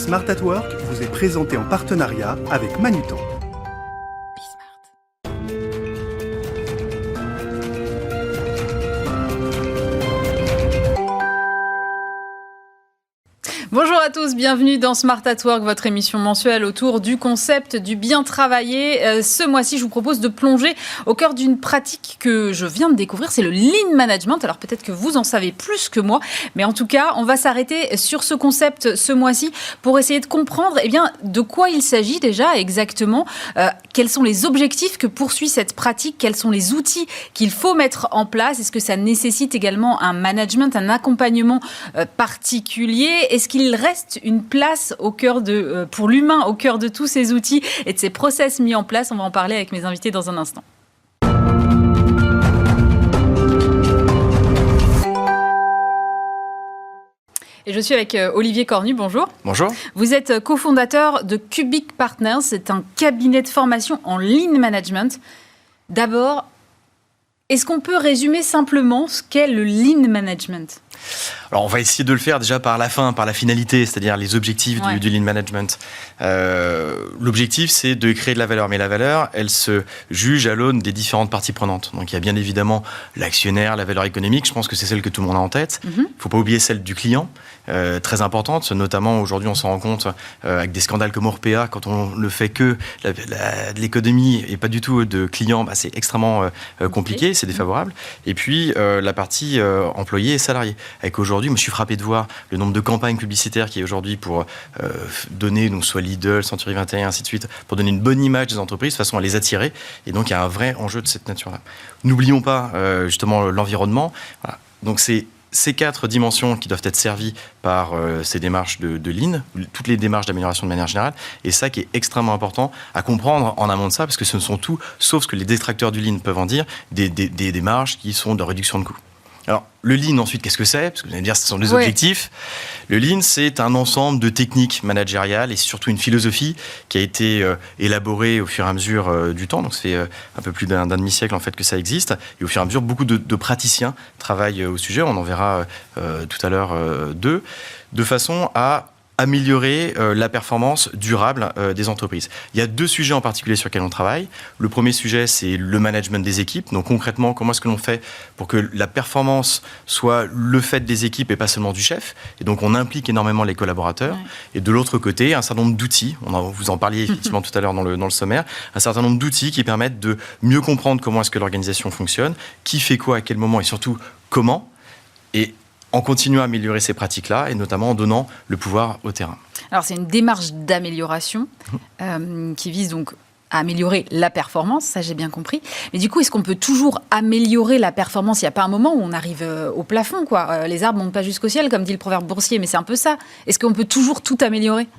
Smart at Work vous est présenté en partenariat avec Manutan. Bonjour à tous, bienvenue dans Smart at Work, votre émission mensuelle autour du concept du bien travailler. Ce mois-ci, je vous propose de plonger au cœur d'une pratique que je viens de découvrir, c'est le Lean Management. Alors peut-être que vous en savez plus que moi, mais en tout cas, on va s'arrêter sur ce concept ce mois-ci pour essayer de comprendre de quoi il s'agit déjà exactement, quels sont les objectifs que poursuit cette pratique, quels sont les outils qu'il faut mettre en place, est-ce que ça nécessite également un management, un accompagnement particulier, est-ce qu'il reste une place pour l'humain au cœur de tous ces outils et de ces process mis en place. On va en parler avec mes invités dans un instant. Et je suis avec Olivier Cornu, bonjour. Bonjour. Vous êtes cofondateur de Cubic Partners, c'est un cabinet de formation en Lean Management. D'abord, est-ce qu'on peut résumer simplement ce qu'est le Lean Management ? Alors, on va essayer de le faire déjà par la fin, par la finalité, c'est-à-dire les objectifs du Lean Management. L'objectif, c'est de créer de la valeur. Mais la valeur, elle se juge à l'aune des différentes parties prenantes. Donc, il y a bien évidemment l'actionnaire, la valeur économique. Je pense que c'est celle que tout le monde a en tête. Il ne faut pas oublier celle du client, très importante. Notamment, aujourd'hui, on s'en rend compte avec des scandales comme Orpea, quand on ne fait que de l'économie et pas du tout de clients, c'est extrêmement compliqué, c'est défavorable. Et puis, la partie employé et salarié. Avec aujourd'hui, je suis frappé de voir le nombre de campagnes publicitaires qui est aujourd'hui pour donner, donc soit Lidl, Century 21, ainsi de suite, pour donner une bonne image des entreprises, de façon à les attirer. Et donc, il y a un vrai enjeu de cette nature-là. N'oublions pas, justement, l'environnement. Voilà. Donc, c'est ces 4 dimensions qui doivent être servies par ces démarches de Lean, toutes les démarches d'amélioration de manière générale, et ça qui est extrêmement important à comprendre en amont de ça, parce que ce ne sont tout, sauf ce que les détracteurs du Lean peuvent en dire, des démarches qui sont de réduction de coûts. Alors, le Lean, ensuite, qu'est-ce que c'est ? Parce que vous allez me dire, ce sont des objectifs. Le Lean, c'est un ensemble de techniques managériales et surtout une philosophie qui a été élaborée au fur et à mesure du temps. Donc, ça fait un peu plus d'un demi-siècle, en fait, que ça existe. Et au fur et à mesure, beaucoup de praticiens travaillent au sujet. On en verra tout à l'heure deux, de façon à améliorer la performance durable des entreprises. Il y a 2 sujets en particulier sur lesquels on travaille. Le premier sujet, c'est le management des équipes. Donc concrètement, comment est-ce que l'on fait pour que la performance soit le fait des équipes et pas seulement du chef. Et donc on implique énormément les collaborateurs. Ouais. Et de l'autre côté, un certain nombre d'outils, vous en parliez effectivement tout à l'heure dans le sommaire, un certain nombre d'outils qui permettent de mieux comprendre comment est-ce que l'organisation fonctionne, qui fait quoi à quel moment et surtout comment. Et en continuant à améliorer ces pratiques-là, et notamment en donnant le pouvoir au terrain. Alors, c'est une démarche d'amélioration qui vise donc à améliorer la performance, ça j'ai bien compris. Mais du coup, est-ce qu'on peut toujours améliorer la performance ? Il n'y a pas un moment où on arrive au plafond, quoi. Les arbres ne montent pas jusqu'au ciel, comme dit le proverbe boursier, mais c'est un peu ça. Est-ce qu'on peut toujours tout améliorer ?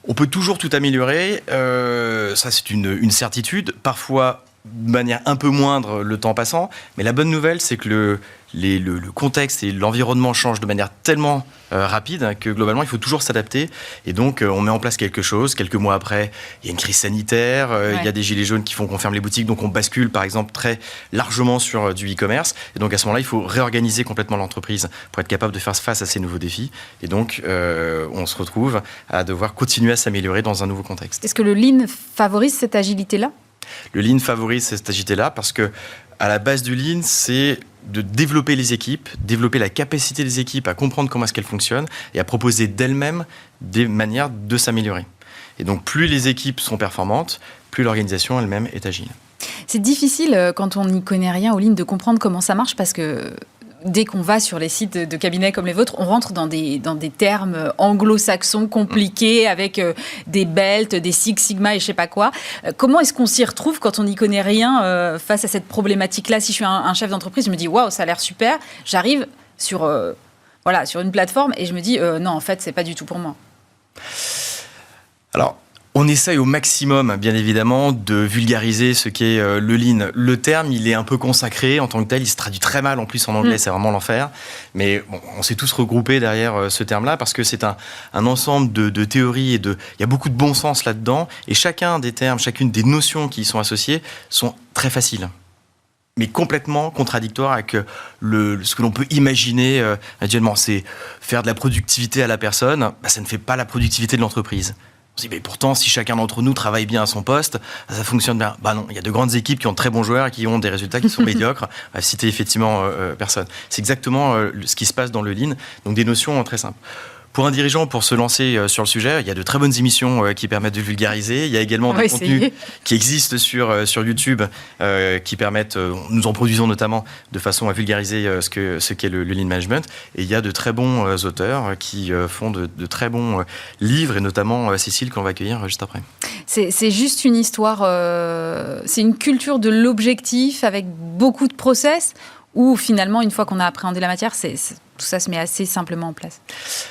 On peut toujours tout améliorer, ça c'est une certitude, parfois de manière un peu moindre le temps passant, mais la bonne nouvelle c'est que le contexte et l'environnement changent de manière tellement rapide que globalement il faut toujours s'adapter et donc on met en place quelque chose, quelques mois après il y a une crise sanitaire, il y a des gilets jaunes qui font qu'on ferme les boutiques, donc on bascule par exemple très largement sur du e-commerce et donc à ce moment-là il faut réorganiser complètement l'entreprise pour être capable de faire face à ces nouveaux défis et donc on se retrouve à devoir continuer à s'améliorer dans un nouveau contexte. Est-ce que le Lean favorise cette agilité-là ? Le Lean favorise cette agilité-là parce que à la base du Lean, c'est de développer les équipes, développer la capacité des équipes à comprendre comment est-ce qu'elles fonctionnent et à proposer d'elles-mêmes des manières de s'améliorer. Et donc, plus les équipes sont performantes, plus l'organisation elle-même est agile. C'est difficile, quand on n'y connaît rien au Lean, de comprendre comment ça marche parce que dès qu'on va sur les sites de cabinets comme les vôtres, on rentre dans des termes anglo-saxons compliqués avec des belts, des Six Sigma et je sais pas quoi. Comment est-ce qu'on s'y retrouve quand on n'y connaît rien face à cette problématique-là ? Si je suis un chef d'entreprise, je me dis « Waouh, ça a l'air super », j'arrive sur une plateforme et je me dis « Non, en fait, c'est pas du tout pour moi ». Alors, on essaye au maximum, bien évidemment, de vulgariser ce qu'est le Lean. Le terme, il est un peu consacré en tant que tel. Il se traduit très mal, en plus, en anglais. C'est vraiment l'enfer. Mais bon, on s'est tous regroupés derrière ce terme-là parce que c'est un ensemble de théories et il y a beaucoup de bon sens là-dedans. Et chacun des termes, chacune des notions qui y sont associées sont très faciles. mais complètement contradictoire avec ce que l'on peut imaginer actuellement. C'est faire de la productivité à la personne, ça ne fait pas la productivité de l'entreprise. On se dit, mais pourtant, si chacun d'entre nous travaille bien à son poste, ça fonctionne bien. Non, il y a de grandes équipes qui ont de très bons joueurs et qui ont des résultats qui sont médiocres. À citer effectivement personne. C'est exactement ce qui se passe dans le Lean. Donc des notions très simples. Pour un dirigeant, pour se lancer sur le sujet, il y a de très bonnes émissions qui permettent de vulgariser. Il y a également des contenus qui existent sur YouTube qui permettent, nous en produisons notamment, de façon à vulgariser ce qu'est le Lean Management. Et il y a de très bons auteurs qui font de très bons livres, et notamment Cécile, qu'on va accueillir juste après. C'est juste une histoire, c'est une culture de l'objectif avec beaucoup de process, où finalement, une fois qu'on a appréhendé la matière, tout ça se met assez simplement en place.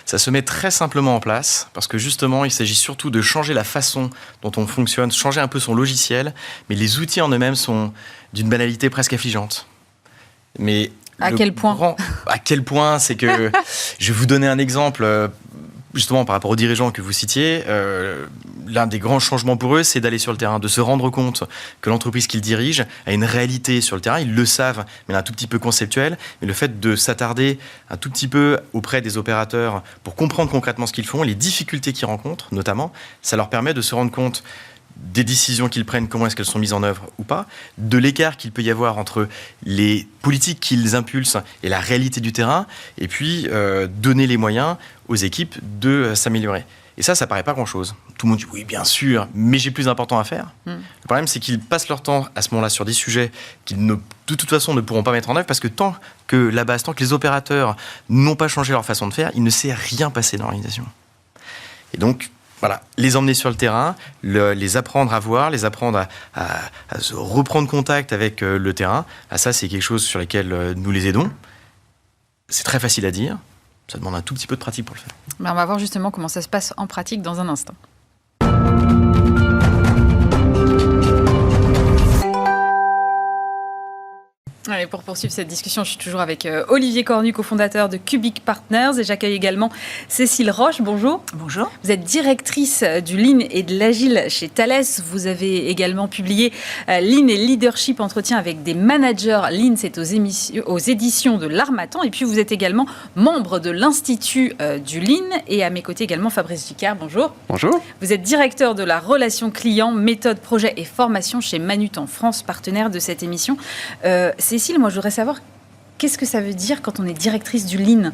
Ça se met très simplement en place parce que justement, il s'agit surtout de changer la façon dont on fonctionne, changer un peu son logiciel, mais les outils en eux-mêmes sont d'une banalité presque affligeante. Mais à quel point ? À quel point, c'est que je vais vous donner un exemple. Justement, par rapport aux dirigeants que vous citiez, l'un des grands changements pour eux, c'est d'aller sur le terrain, de se rendre compte que l'entreprise qu'ils dirigent a une réalité sur le terrain. Ils le savent, mais elle est un tout petit peu conceptuelle. Mais le fait de s'attarder un tout petit peu auprès des opérateurs pour comprendre concrètement ce qu'ils font, les difficultés qu'ils rencontrent, notamment, ça leur permet de se rendre compte des décisions qu'ils prennent, comment est-ce qu'elles sont mises en œuvre ou pas, de l'écart qu'il peut y avoir entre les politiques qu'ils impulsent et la réalité du terrain, et puis donner les moyens aux équipes de s'améliorer. Et ça paraît pas grand-chose. Tout le monde dit oui, bien sûr, mais j'ai plus important à faire. Le problème, c'est qu'ils passent leur temps à ce moment-là sur des sujets qu'ils de toute façon ne pourront pas mettre en œuvre, parce que tant que la base, tant que les opérateurs n'ont pas changé leur façon de faire, il ne s'est rien passé dans l'organisation. Et donc, voilà, les emmener sur le terrain, les apprendre à voir, les apprendre à reprendre contact avec le terrain. Ça, c'est quelque chose sur lequel nous les aidons. C'est très facile à dire. Ça demande un tout petit peu de pratique pour le faire. On va voir justement comment ça se passe en pratique dans un instant. Allez, pour poursuivre cette discussion, je suis toujours avec Olivier Cornu, cofondateur de Cubic Partners, et j'accueille également Cécile Roche. Bonjour. Bonjour. Vous êtes directrice du Lean et de l'Agile chez Thales. Vous avez également publié Lean et Leadership, entretien avec des managers. Lean, c'est aux éditions de l'Harmattan. Et puis, vous êtes également membre de l'Institut du Lean. Et à mes côtés également, Fabrice Gicard. Bonjour. Bonjour. Vous êtes directeur de la relation client, méthode, projet et formation chez Manutan France, partenaire de cette émission. Cécile, moi je voudrais savoir, qu'est-ce que ça veut dire quand on est directrice du Lean ?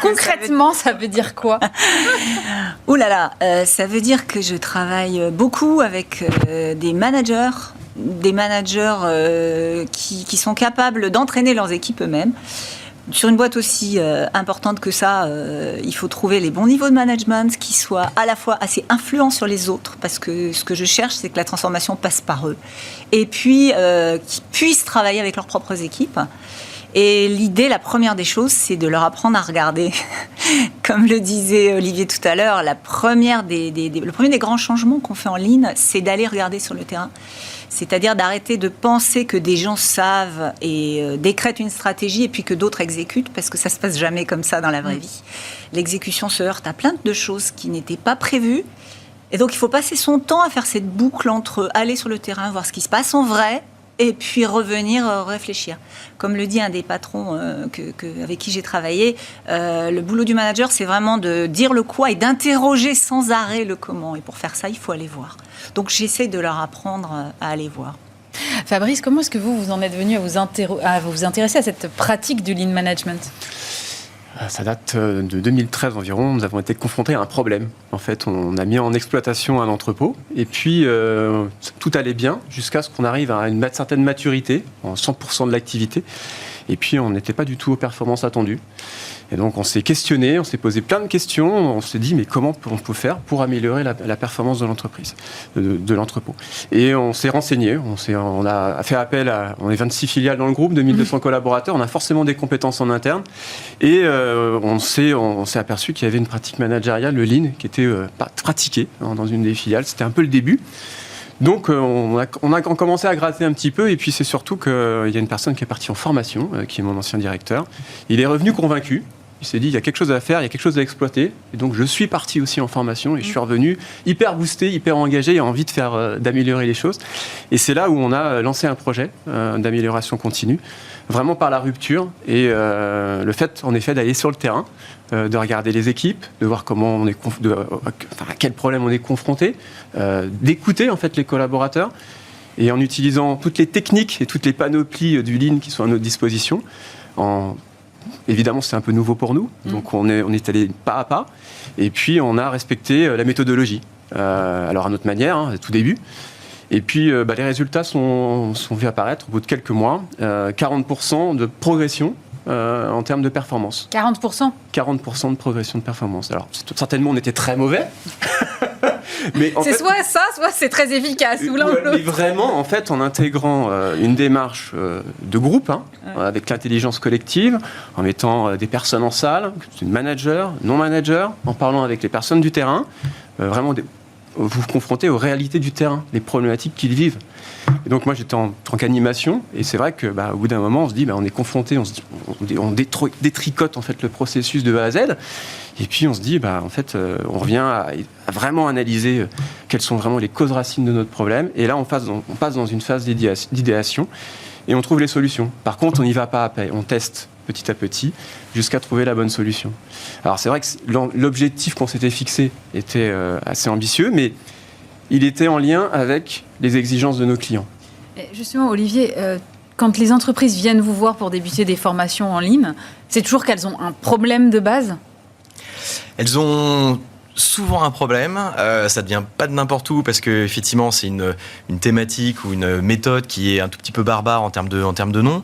Concrètement, ça veut dire quoi ? Ouh là là, ça veut dire que je travaille beaucoup avec des managers qui sont capables d'entraîner leurs équipes eux-mêmes. Sur une boîte aussi importante que ça, il faut trouver les bons niveaux de management qui soient à la fois assez influents sur les autres, parce que ce que je cherche, c'est que la transformation passe par eux. Et puis, qui puissent travailler avec leurs propres équipes. Et l'idée, la première des choses, c'est de leur apprendre à regarder. Comme le disait Olivier tout à l'heure, le premier des grands changements qu'on fait en Lean, c'est d'aller regarder sur le terrain. C'est-à-dire d'arrêter de penser que des gens savent et décrètent une stratégie et puis que d'autres exécutent, parce que ça ne se passe jamais comme ça dans la vraie vie. L'exécution se heurte à plein de choses qui n'étaient pas prévues. Et donc, il faut passer son temps à faire cette boucle entre aller sur le terrain, voir ce qui se passe en vrai, et puis revenir réfléchir. Comme le dit un des patrons avec qui j'ai travaillé, le boulot du manager, c'est vraiment de dire le quoi et d'interroger sans arrêt le comment. Et pour faire ça, il faut aller voir. Donc j'essaie de leur apprendre à aller voir. Fabrice, comment est-ce que vous en êtes venu à vous intéresser à cette pratique du Lean Management ? Ça date de 2013 environ. Nous avons été confrontés à un problème. En fait, on a mis en exploitation un entrepôt et puis tout allait bien jusqu'à ce qu'on arrive à une certaine maturité, en 100% de l'activité. Et puis, on n'était pas du tout aux performances attendues. Et donc, on s'est questionné, on s'est posé plein de questions. On s'est dit, mais comment on peut faire pour améliorer la performance de l'entreprise, de l'entrepôt ? Et on s'est renseigné. On a fait appel on est 26 filiales dans le groupe, 2200 collaborateurs. On a forcément des compétences en interne. Et on s'est aperçu qu'il y avait une pratique managériale, le Lean, qui était pratiquée dans une des filiales. C'était un peu le début. Donc, on a commencé à gratter un petit peu, et puis c'est surtout qu'il y a une personne qui est partie en formation, qui est mon ancien directeur. Il est revenu convaincu, Il s'est dit, il y a quelque chose à faire, il y a quelque chose à exploiter. Et donc, je suis parti aussi en formation et je suis revenu hyper boosté, hyper engagé et envie d'améliorer les choses. Et c'est là où on a lancé un projet d'amélioration continue, vraiment par la rupture et le fait, en effet, d'aller sur le terrain, de regarder les équipes, de voir comment à quel problème on est confronté, d'écouter en fait les collaborateurs et en utilisant toutes les techniques et toutes les panoplies du Lean qui sont à notre disposition. Évidemment, c'est un peu nouveau pour nous, donc on est allé pas à pas, et puis on a respecté la méthodologie. Alors à notre manière, à tout début. Et puis les résultats sont vus apparaître au bout de quelques mois. 40% de progression en termes de performance. 40% 40% de progression de performance. Alors certainement, on était très mauvais. Mais c'est fait, soit ça, soit c'est très efficace. Mais vraiment, en fait, en intégrant une démarche de groupe, avec l'intelligence collective, en mettant des personnes en salle, managers, non-managers, en parlant avec les personnes du terrain, vraiment vous vous confrontez aux réalités du terrain, les problématiques qu'ils vivent. Et donc moi j'étais en tant qu'animation et c'est vrai que au bout d'un moment on se dit on est confronté, on détricote en fait le processus de A à Z et puis on se dit en fait on revient à vraiment analyser quelles sont vraiment les causes racines de notre problème et là on passe dans une phase d'idéation et on trouve les solutions. Par contre on n'y va pas à pas, on teste petit à petit jusqu'à trouver la bonne solution. Alors c'est vrai que l'objectif qu'on s'était fixé était assez ambitieux mais il était en lien avec les exigences de nos clients. Justement, Olivier, quand les entreprises viennent vous voir pour débuter des formations en ligne, c'est toujours qu'elles ont un problème de base ? Elles ont souvent un problème, ça devient pas de n'importe où parce que effectivement c'est une thématique ou une méthode qui est un tout petit peu barbare en termes de nom.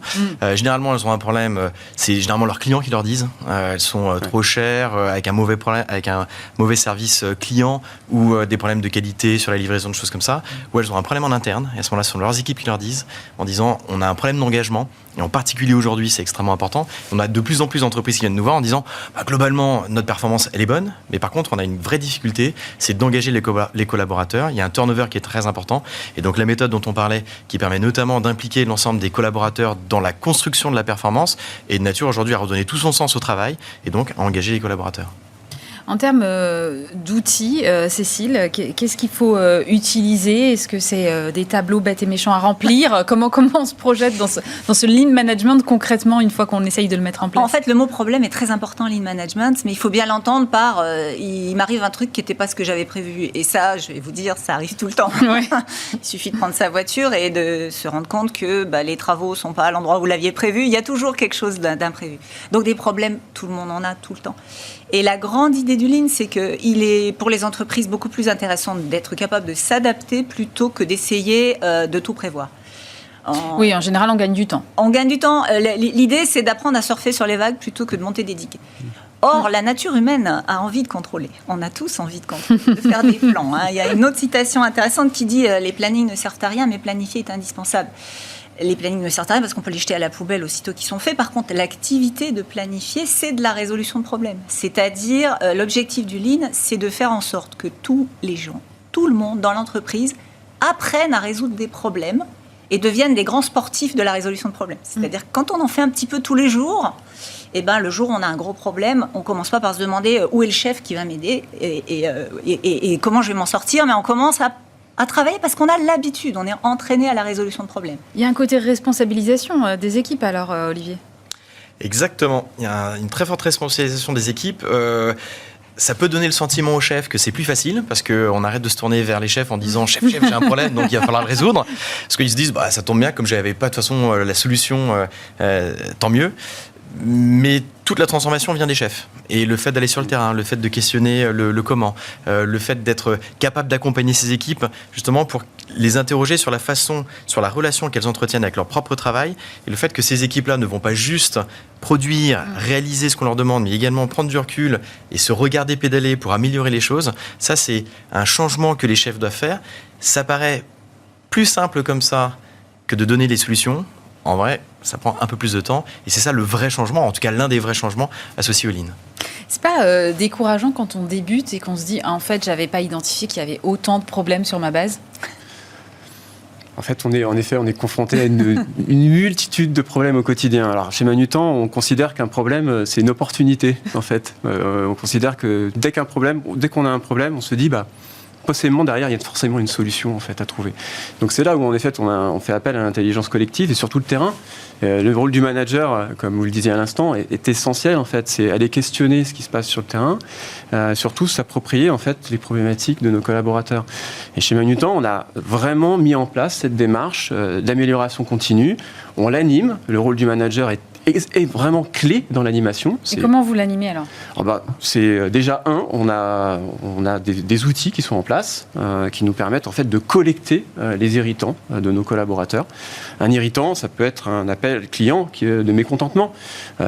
Généralement elles ont un problème, c'est généralement leurs clients qui leur disent, elles sont trop chères, avec un mauvais service client ou des problèmes de qualité sur la livraison, de choses comme ça, ou elles ont un problème en interne et à ce moment-là ce sont leurs équipes qui leur disent en disant on a un problème d'engagement. Et en particulier aujourd'hui, c'est extrêmement important. On a de plus en plus d'entreprises qui viennent nous voir en disant globalement, notre performance, elle est bonne, mais par contre, on a une vraie difficulté, c'est d'engager les collaborateurs. Il y a un turnover qui est très important. Et donc, la méthode dont on parlait, qui permet notamment d'impliquer l'ensemble des collaborateurs dans la construction de la performance, est de nature aujourd'hui à redonner tout son sens au travail et donc à engager les collaborateurs. En termes d'outils, Cécile, qu'est-ce qu'il faut utiliser ? Est-ce que c'est des tableaux bêtes et méchants à remplir ? Comment on se projette dans ce lean management concrètement une fois qu'on essaye de le mettre en place ? En fait, le mot problème est très important en lean management, mais il faut bien l'entendre par il m'arrive un truc qui n'était pas ce que j'avais prévu. Et ça, je vais vous dire, ça arrive tout le temps. Ouais. Il suffit de prendre sa voiture et de se rendre compte que les travaux ne sont pas à l'endroit où vous l'aviez prévu. Il y a toujours quelque chose d'imprévu. Donc des problèmes, tout le monde en a tout le temps. Et la grande idée du Lean, c'est qu'il est pour les entreprises beaucoup plus intéressant d'être capable de s'adapter plutôt que d'essayer de tout prévoir. Oui, en général, on gagne du temps. On gagne du temps. L'idée, c'est d'apprendre à surfer sur les vagues plutôt que de monter des digues. Or, la nature humaine a envie de contrôler. On a tous envie de contrôler, de faire des plans. Il y a une autre citation intéressante qui dit « Les plannings ne servent à rien, mais planifier est indispensable ». Les plannings ne servent à rien parce qu'on peut les jeter à la poubelle aussitôt qu'ils sont faits. Par contre, l'activité de planifier, c'est de la résolution de problèmes. C'est-à-dire, l'objectif du Lean, c'est de faire en sorte que tous les gens, tout le monde dans l'entreprise, apprennent à résoudre des problèmes et deviennent des grands sportifs de la résolution de problèmes. C'est-à-dire, quand on en fait un petit peu tous les jours, le jour où on a un gros problème, on ne commence pas par se demander où est le chef qui va m'aider et comment je vais m'en sortir, mais on commence à travailler parce qu'on a l'habitude, on est entraîné à la résolution de problèmes. Il y a un côté responsabilisation des équipes alors, Olivier ? Exactement. Il y a une très forte responsabilisation des équipes. Ça peut donner le sentiment aux chefs que c'est plus facile parce qu'on arrête de se tourner vers les chefs en disant chef, j'ai un problème, donc il va falloir le résoudre. Parce qu'ils se disent ça tombe bien, comme je n'avais pas de toute façon la solution, tant mieux. Mais toute la transformation vient des chefs. Et le fait d'aller sur le terrain, le fait de questionner le comment, le fait d'être capable d'accompagner ces équipes, justement pour les interroger sur la façon, sur la relation qu'elles entretiennent avec leur propre travail, et le fait que ces équipes-là ne vont pas juste produire, réaliser ce qu'on leur demande, mais également prendre du recul et se regarder pédaler pour améliorer les choses, ça c'est un changement que les chefs doivent faire. Ça paraît plus simple comme ça que de donner les solutions. En vrai, ça prend un peu plus de temps et c'est ça le vrai changement, en tout cas l'un des vrais changements associés au Lean. C'est pas décourageant quand on débute et qu'on se dit en fait j'avais pas identifié qu'il y avait autant de problèmes sur ma base ? En fait, on est confronté à une multitude de problèmes au quotidien. Alors, chez Manutan, on considère qu'un problème, c'est une opportunité, en fait. On considère que dès qu'on a un problème, on se dit, possiblement derrière, il y a forcément une solution en fait à trouver. Donc c'est là où en effet on fait appel à l'intelligence collective et surtout le terrain. Le rôle du manager, comme vous le disiez à l'instant, est essentiel en fait. C'est aller questionner ce qui se passe sur le terrain, surtout s'approprier en fait les problématiques de nos collaborateurs. Et chez Manutan, on a vraiment mis en place cette démarche d'amélioration continue. On l'anime. Le rôle du manager est vraiment clé dans l'animation. Et comment vous l'animez alors ? C'est déjà on a des outils qui sont en place qui nous permettent en fait de collecter les irritants de nos collaborateurs. Un irritant, ça peut être un appel client qui est de mécontentement.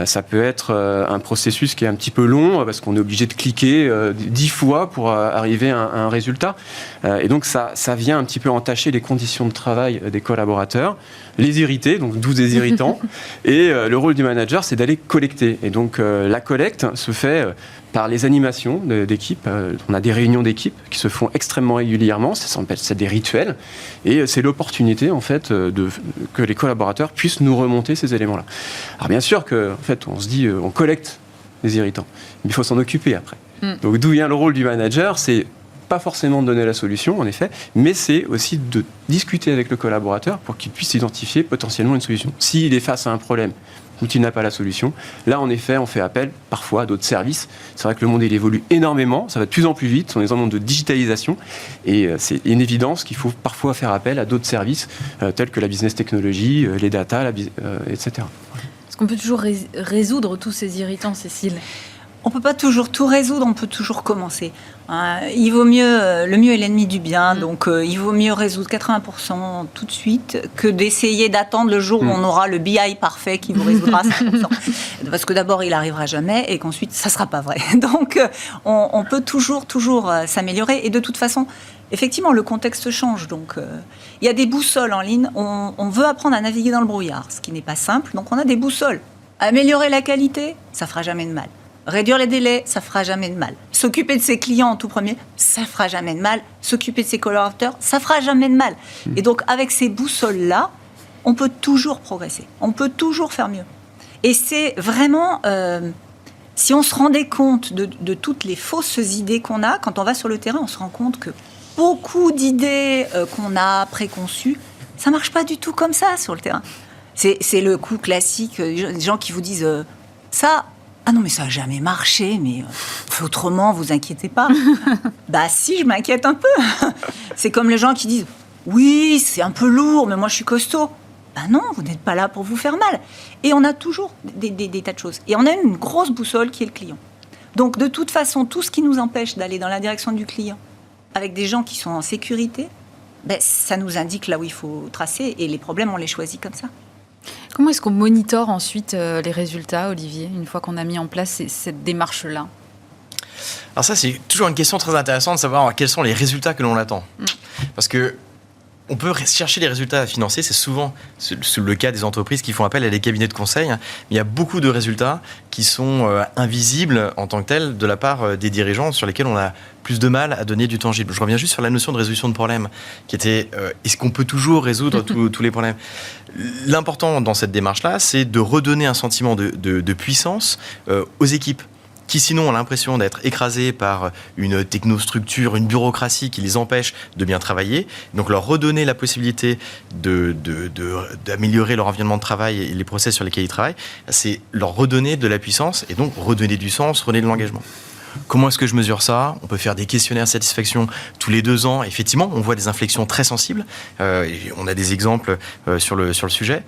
Ça peut être un processus qui est un petit peu long parce qu'on est obligé de cliquer 10 fois pour arriver à un résultat. Et donc ça vient un petit peu entacher les conditions de travail des collaborateurs, les irriter, donc 12 des irritants. Et le rôle du manager, c'est d'aller collecter. Et donc, la collecte se fait par les animations d'équipe. On a des réunions d'équipe qui se font extrêmement régulièrement. Ça s'appelle des rituels. Et c'est l'opportunité, en fait, que les collaborateurs puissent nous remonter ces éléments-là. Alors, bien sûr en fait, on se dit, on collecte les irritants. Mais il faut s'en occuper après. Donc, d'où vient le rôle du manager ? C'est pas forcément de donner la solution, en effet, mais c'est aussi de discuter avec le collaborateur pour qu'il puisse identifier potentiellement une solution. S'il est face à un problème ou qu'il n'a pas la solution, là, en effet, on fait appel parfois à d'autres services. C'est vrai que le monde, il évolue énormément, ça va de plus en plus vite, on est dans un monde de digitalisation, et c'est une évidence qu'il faut parfois faire appel à d'autres services, tels que la business technology, les data, etc. Est-ce qu'on peut toujours résoudre tous ces irritants, Cécile ? On ne peut pas toujours tout résoudre, on peut toujours commencer. Il vaut mieux, le mieux est l'ennemi du bien, donc il vaut mieux résoudre 80% tout de suite que d'essayer d'attendre le jour où on aura le BI parfait qui vous résoudra 100%. Parce que d'abord, il n'arrivera jamais et qu'ensuite, ça ne sera pas vrai. Donc, on peut toujours s'améliorer. Et de toute façon, effectivement, le contexte change. Donc, il y a des boussoles en ligne. On veut apprendre à naviguer dans le brouillard, ce qui n'est pas simple. Donc, on a des boussoles. Améliorer la qualité, ça ne fera jamais de mal. Réduire les délais, ça fera jamais de mal. S'occuper de ses clients en tout premier, ça fera jamais de mal. S'occuper de ses collaborateurs, ça fera jamais de mal. Et donc, avec ces boussoles-là, on peut toujours progresser. On peut toujours faire mieux. Et c'est vraiment... si on se rendait compte de toutes les fausses idées qu'on a, quand on va sur le terrain, on se rend compte que beaucoup d'idées qu'on a préconçues, ça marche pas du tout comme ça sur le terrain. C'est le coup classique, des gens qui vous disent ça... Ah non, mais ça n'a jamais marché, mais autrement, vous inquiétez pas. Si, je m'inquiète un peu. C'est comme les gens qui disent « Oui, c'est un peu lourd, mais moi, je suis costaud. » Non, vous n'êtes pas là pour vous faire mal. Et on a toujours des tas de choses. Et on a une grosse boussole qui est le client. Donc, de toute façon, tout ce qui nous empêche d'aller dans la direction du client, avec des gens qui sont en sécurité, ça nous indique là où il faut tracer. Et les problèmes, on les choisit comme ça. Comment est-ce qu'on monitore ensuite les résultats, Olivier, une fois qu'on a mis en place cette démarche-là ? Alors ça, c'est toujours une question très intéressante de savoir quels sont les résultats que l'on attend. Parce que on peut chercher les résultats financiers, c'est souvent le cas des entreprises qui font appel à des cabinets de conseil. Mais il y a beaucoup de résultats qui sont invisibles en tant que tels de la part des dirigeants sur lesquels on a plus de mal à donner du tangible. Je reviens juste sur la notion de résolution de problèmes, qui était est-ce qu'on peut toujours résoudre tous les problèmes ? L'important dans cette démarche-là, c'est de redonner un sentiment de puissance aux équipes, qui sinon ont l'impression d'être écrasés par une technostructure, une bureaucratie qui les empêche de bien travailler. Donc leur redonner la possibilité d'améliorer leur environnement de travail et les process sur lesquels ils travaillent, c'est leur redonner de la puissance et donc redonner du sens, redonner de l'engagement. Comment est-ce que je mesure ça ? On peut faire des questionnaires satisfaction tous les 2 ans. Effectivement, on voit des inflexions très sensibles. On a des exemples sur le sujet.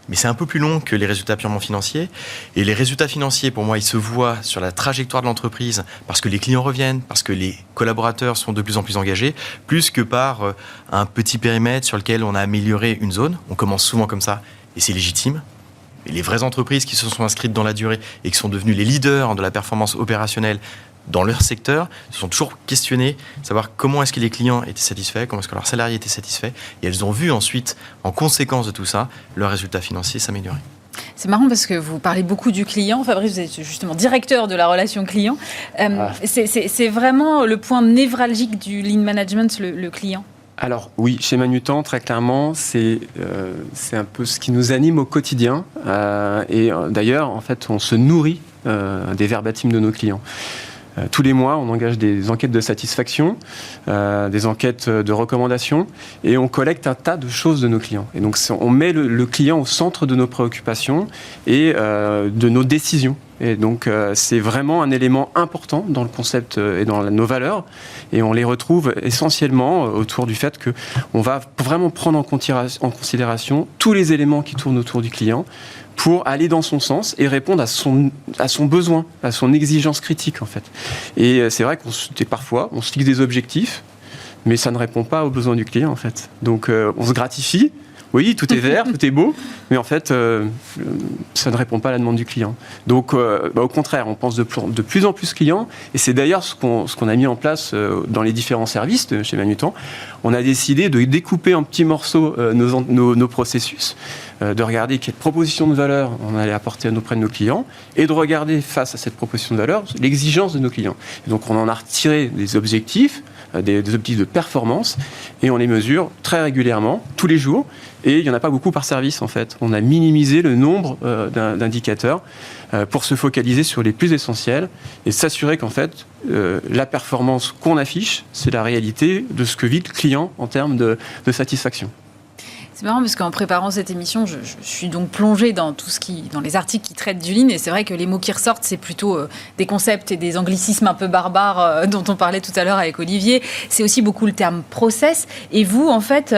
Mais c'est un peu plus long que les résultats purement financiers. Et les résultats financiers, pour moi, ils se voient sur la trajectoire de l'entreprise parce que les clients reviennent, parce que les collaborateurs sont de plus en plus engagés, plus que par un petit périmètre sur lequel on a amélioré une zone. On commence souvent comme ça, et c'est légitime. Et les vraies entreprises qui se sont inscrites dans la durée et qui sont devenues les leaders de la performance opérationnelle dans leur secteur, se sont toujours questionnées, savoir comment est-ce que les clients étaient satisfaits, comment est-ce que leurs salariés étaient satisfaits, et elles ont vu ensuite, en conséquence de tout ça, leurs résultats financiers s'améliorer. C'est marrant parce que vous parlez beaucoup du client. Fabrice, vous êtes justement directeur de la relation client. C'est vraiment le point névralgique du lean management, le client. Alors oui, chez Manutan, très clairement, c'est un peu ce qui nous anime au quotidien. D'ailleurs, en fait, on se nourrit des verbatims de nos clients. Tous les mois, on engage des enquêtes de satisfaction, des enquêtes de recommandation, et on collecte un tas de choses de nos clients. Et donc, on met le client au centre de nos préoccupations et de nos décisions. Et donc, c'est vraiment un élément important dans le concept et dans nos valeurs. Et on les retrouve essentiellement autour du fait qu'on va vraiment prendre en considération tous les éléments qui tournent autour du client pour aller dans son sens et répondre à son besoin, à son exigence critique, en fait. Et c'est vrai parfois, on se fixe des objectifs, mais ça ne répond pas aux besoins du client, en fait. Donc, on se gratifie. Oui, tout est vert, tout est beau, mais en fait, ça ne répond pas à la demande du client. Donc, au contraire, on pense de plus en plus clients, et c'est d'ailleurs ce qu'on a mis en place dans les différents services chez Manutan. On a décidé de découper en petits morceaux nos processus, de regarder quelle proposition de valeur on allait apporter auprès de nos clients, et de regarder face à cette proposition de valeur l'exigence de nos clients. Et donc, on en a retiré des objectifs, des objectifs de performance, et on les mesure très régulièrement, tous les jours, et il n'y en a pas beaucoup par service, en fait. On a minimisé le nombre d'indicateurs pour se focaliser sur les plus essentiels et s'assurer qu'en fait, la performance qu'on affiche, c'est la réalité de ce que vit le client en termes de satisfaction. C'est marrant parce qu'en préparant cette émission, je suis donc plongée dans dans les articles qui traitent du lean, et c'est vrai que les mots qui ressortent, c'est plutôt des concepts et des anglicismes un peu barbares dont on parlait tout à l'heure avec Olivier. C'est aussi beaucoup le terme process. Et vous, en fait,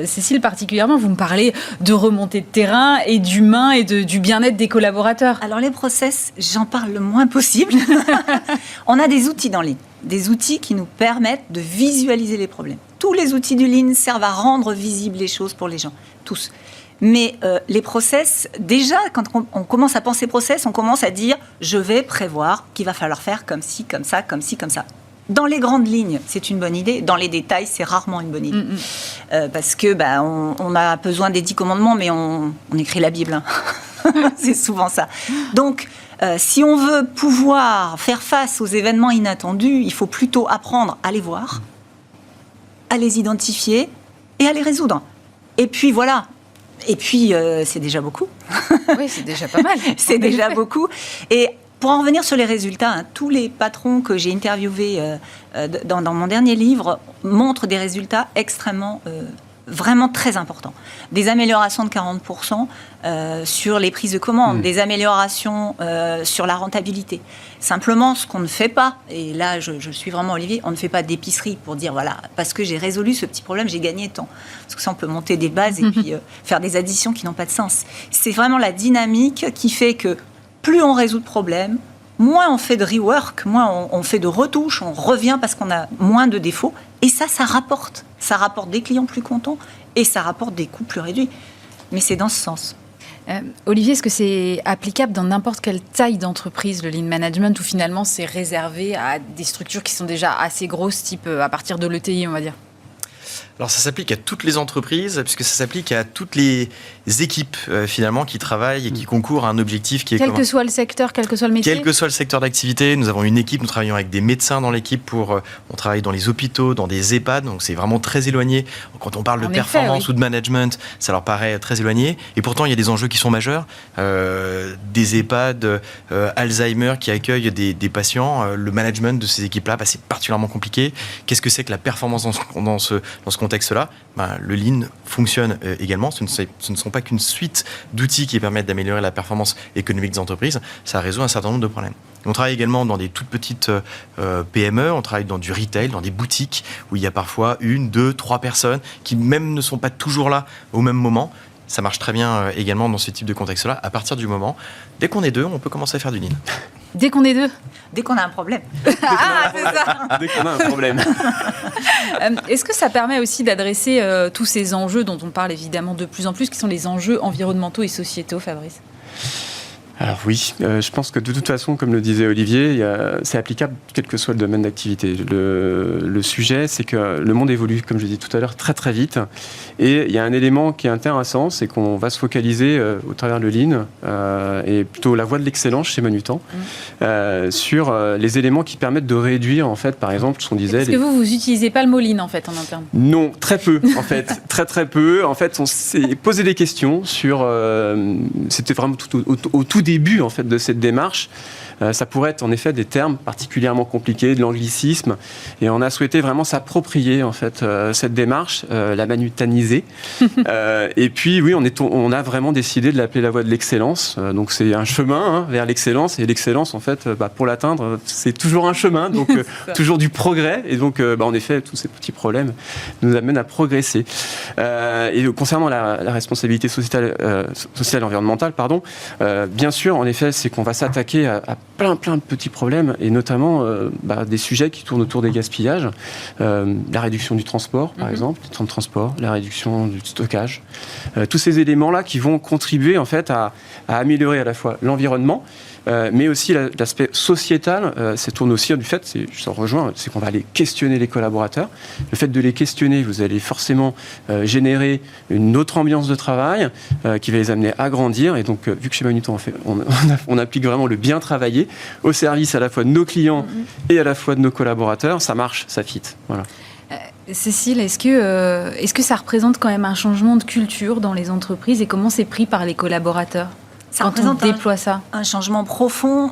Cécile particulièrement, vous me parlez de remontée de terrain et d'humain et du bien-être des collaborateurs. Alors les process, j'en parle le moins possible. On a des outils dans Lean. Des outils qui nous permettent de visualiser les problèmes. Tous les outils du Lean servent à rendre visibles les choses pour les gens, tous. Mais les process, déjà, quand on commence à penser process, on commence à dire « je vais prévoir qu'il va falloir faire comme ci, comme ça, comme ci, comme ça ». Dans les grandes lignes, c'est une bonne idée. Dans les détails, c'est rarement une bonne idée. Parce que on a besoin des 10 commandements, mais on écrit la Bible. Hein. C'est souvent ça. Donc, si on veut pouvoir faire face aux événements inattendus, il faut plutôt apprendre à les voir, à les identifier et à les résoudre. Et puis voilà. Et puis, c'est déjà beaucoup. Oui, c'est déjà pas mal. C'est déjà beaucoup. Et pour en revenir sur les résultats, hein, tous les patrons que j'ai interviewés dans mon dernier livre montrent des résultats extrêmement, vraiment très importants. Des améliorations de 40% sur les prises de commandes, des améliorations sur la rentabilité. Simplement, ce qu'on ne fait pas, et là je suis vraiment Olivier, on ne fait pas d'épicerie pour dire voilà, parce que j'ai résolu ce petit problème, j'ai gagné tant. Parce que ça, on peut monter des bases et puis faire des additions qui n'ont pas de sens. C'est vraiment la dynamique qui fait que plus on résout de problèmes, moins on fait de rework, moins on fait de retouches, on revient parce qu'on a moins de défauts. Et ça rapporte. Ça rapporte des clients plus contents et ça rapporte des coûts plus réduits. Mais c'est dans ce sens. Olivier, est-ce que c'est applicable dans n'importe quelle taille d'entreprise, le Lean Management, ou finalement c'est réservé à des structures qui sont déjà assez grosses, type à partir de l'ETI, on va dire ? Alors ça s'applique à toutes les entreprises, puisque ça s'applique à toutes les équipes finalement qui travaillent et qui concourent à un objectif qui est commun. Quel que soit le secteur, quel que soit le métier. Quel que soit le secteur d'activité, nous avons une équipe, nous travaillons avec des médecins dans l'équipe, on travaille dans les hôpitaux, dans des EHPAD, donc c'est vraiment très éloigné. Quand on parle de performance ou de management, ça leur paraît très éloigné. Et pourtant, il y a des enjeux qui sont majeurs. Des EHPAD, Alzheimer qui accueillent des patients, le management de ces équipes-là, c'est particulièrement compliqué. Qu'est-ce que c'est que la performance dans ce contexte-là? Le Lean fonctionne également. Ce ne sont pas qu'une suite d'outils qui permettent d'améliorer la performance économique des entreprises. Ça résout un certain nombre de problèmes. On travaille également dans des toutes petites PME, on travaille dans du retail, dans des boutiques où il y a parfois 1, 2, 3 personnes qui même ne sont pas toujours là au même moment. Ça marche très bien également dans ce type de contexte-là. À partir du moment, dès qu'on est 2, on peut commencer à faire du Lean. Dès qu'on est 2? Dès qu'on a un problème. Ah, c'est ça. Dès qu'on a un problème. Est-ce que ça permet aussi d'adresser tous ces enjeux dont on parle évidemment de plus en plus, qui sont les enjeux environnementaux et sociétaux, Fabrice? Alors oui, je pense que de toute façon, comme le disait Olivier, c'est applicable quel que soit le domaine d'activité. Le sujet, c'est que le monde évolue, comme je l'ai dit tout à l'heure, très très vite. Et il y a un élément qui est intéressant, c'est qu'on va se focaliser au travers de Lean, et plutôt la voie de l'excellence chez Manutan, sur les éléments qui permettent de réduire, en fait, par exemple, ce qu'on disait... Est-ce que vous n'utilisez pas le mot Lean, en fait, en interne? Non, très peu, en fait. Très peu. En fait, on s'est posé des questions sur... c'était vraiment au tout début, en fait, de cette démarche. Ça pourrait être en effet des termes particulièrement compliqués, de l'anglicisme, et on a souhaité vraiment s'approprier en fait cette démarche, la manutaniser. Et puis oui, on a vraiment décidé de l'appeler la voie de l'excellence. Donc c'est un chemin vers l'excellence, et l'excellence en fait, pour l'atteindre, c'est toujours un chemin, donc toujours du progrès. Et donc en effet, tous ces petits problèmes nous amènent à progresser. Et concernant la responsabilité sociale et environnementale, bien sûr, en effet, c'est qu'on va s'attaquer à plein de petits problèmes, et notamment des sujets qui tournent autour des gaspillages, la réduction du transport, par exemple, du temps de transport, la réduction du stockage, tous ces éléments-là qui vont contribuer en fait à améliorer à la fois l'environnement, mais aussi l'aspect sociétal. Ça tourne aussi du fait, je t'en rejoins, c'est qu'on va aller questionner les collaborateurs. Le fait de les questionner, vous allez forcément générer une autre ambiance de travail qui va les amener à grandir. Et donc, vu que chez Manutan, on applique vraiment le bien travailler au service à la fois de nos clients et à la fois de nos collaborateurs, ça marche, ça fit. Voilà. Cécile, est-ce que ça représente quand même un changement de culture dans les entreprises, et comment c'est pris par les collaborateurs quand on déploie ça? Un changement profond.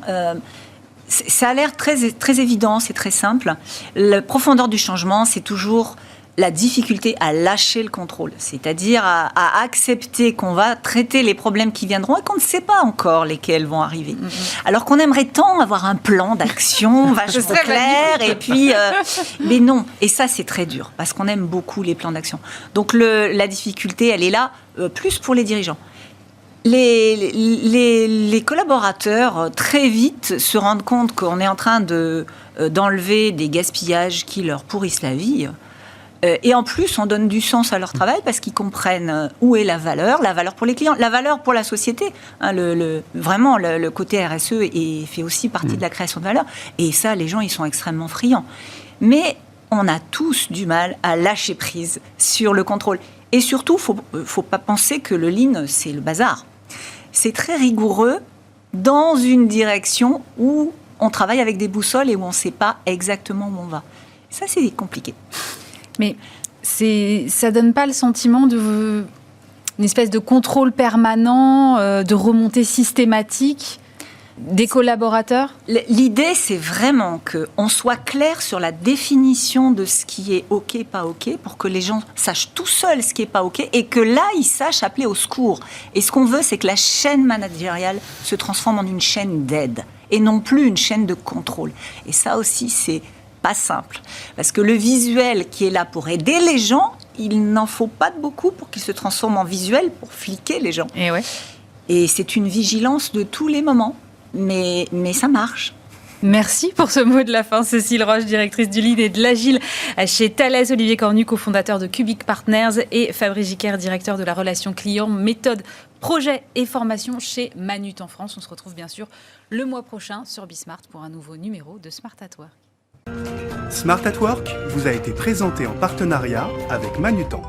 Ça a l'air très, très évident, c'est très simple. La profondeur du changement, c'est toujours la difficulté à lâcher le contrôle, c'est-à-dire à accepter qu'on va traiter les problèmes qui viendront et qu'on ne sait pas encore lesquels vont arriver. Alors qu'on aimerait tant avoir un plan d'action vachement clair, et puis... mais non, et ça c'est très dur, parce qu'on aime beaucoup les plans d'action. Donc la difficulté, elle est là, plus pour les dirigeants. Les collaborateurs, très vite, se rendent compte qu'on est en train d'enlever des gaspillages qui leur pourrissent la vie. Et en plus, on donne du sens à leur travail parce qu'ils comprennent où est la valeur pour les clients, la valeur pour la société. Vraiment, le côté RSE fait aussi partie de la création de valeur. Et ça, les gens, ils sont extrêmement friands. Mais on a tous du mal à lâcher prise sur le contrôle. Et surtout, faut pas penser que le Lean, c'est le bazar. C'est très rigoureux dans une direction où on travaille avec des boussoles et où on ne sait pas exactement où on va. Ça, c'est compliqué. Mais ça donne pas le sentiment d'une espèce de contrôle permanent, de remontée systématique des collaborateurs? L'idée, c'est vraiment qu'on soit clair sur la définition de ce qui est OK, pas OK, pour que les gens sachent tout seuls ce qui est pas OK, et que là, ils sachent appeler au secours. Et ce qu'on veut, c'est que la chaîne managériale se transforme en une chaîne d'aide, et non plus une chaîne de contrôle. Et ça aussi, c'est pas simple. Parce que le visuel qui est là pour aider les gens, il n'en faut pas beaucoup pour qu'il se transforme en visuel pour fliquer les gens. Et c'est une vigilance de tous les moments. Mais ça marche. Merci pour ce mot de la fin, Cécile Roche, directrice du Lean et de l'Agile chez Thales, Olivier Cornu, cofondateur de Cubic Partners, et Fabrice Gicquer, directeur de la relation client, méthode, projet et formation chez Manutan France. On se retrouve bien sûr le mois prochain sur Bismart pour un nouveau numéro de Smart at Work. Smart at Work vous a été présenté en partenariat avec Manutan.